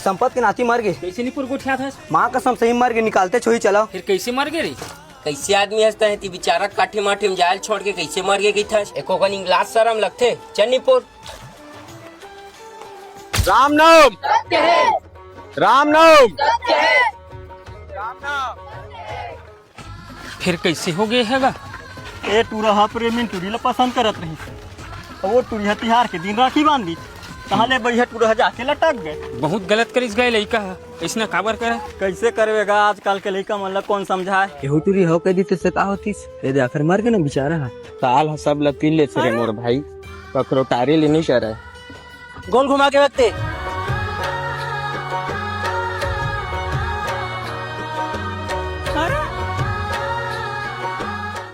संपत के नाती मर गए। कैसे नहीं पुर उठा था? माँ कसम सही मर गए, निकालते छोही चला। फिर कैसे मर गए रे? कैसे आदमी हंसता है? बेचारा काठे माठे में जायल छोड़ के कैसे मर गए था? एको का इंग्लास शर्म लगते चन्नीपुर। राम नाम राम नाम। फिर कैसे हो गए हैगा? ए टूरहा प्रेमी टूरी ला पसंद करत रही, वो टूरिया तिहार के दिन राखी बांधी, कहाँ ले बढ़िया टूरहा जाके लटक गए। बहुत गलत करिस गए लड़का है, इसने काबर करे? कैसे करेगा आजकल के लड़का मन ला कौन समझाए। केहू टूरी हो कह दी तो से का होतीस, ए दे आखिर मर गए ना बेचारा। साल ह सब ला पी ले रे मोर भाई, ककरो टारी ले नहीं करे। गोल घुमा के रखते।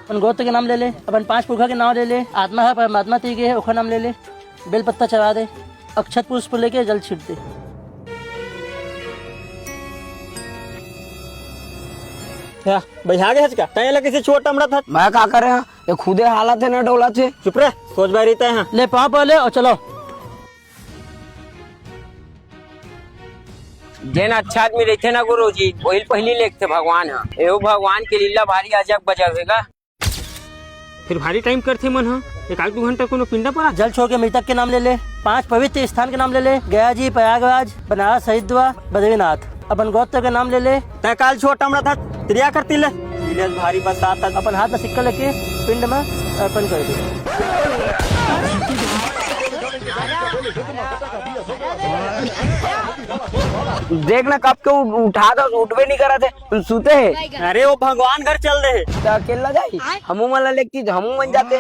अपन गोत्र के नाम ले ले, अपन 5 पुरखा के नाम ले ले, आत्मा है परमात्मा ती के है ओखा नाम ले ले, बेल पत्ता चढ़ा दे, अक्षत पुष्प लेके जल छिट दे। भैया गए का तय ला किसी छोटा मड़ा था। मैं का करे हैं, ये खुदे हालत है ना डोला थे। चुप रह, सोच बारी तय हैं। ले पाँव पर ले और चलो। जेन अच्छा आदमी रहते ना गुरु जी, वही पहली लेखते भगवान है। एहो भगवान के लीला भारी अजब बजावेगा। फिर भारी टाइम करते मन हा, 1-2 घंटा कोनो पिंडा पड़ा। जल छोड़ के मृतक के नाम ले ले, 5 पवित्र स्थान के नाम ले ले, गया जी, प्रयागराज, बनारस, हरिद्वार, बद्रीनाथ। अपन गोत्र के नाम ले ले। तय काल छोटा मड़ा था, त्रिया करती ले भारी बरसात। अपन हाथ में सिक्का लेके पिंड में अर्पण कर दे। देखना कब के उठा दो, उठबे नहीं करा थे, तुम सूते है। अरे वो भगवान घर चल रहे तो अकेला जाई, हमू मला लेती हमू बन जाते।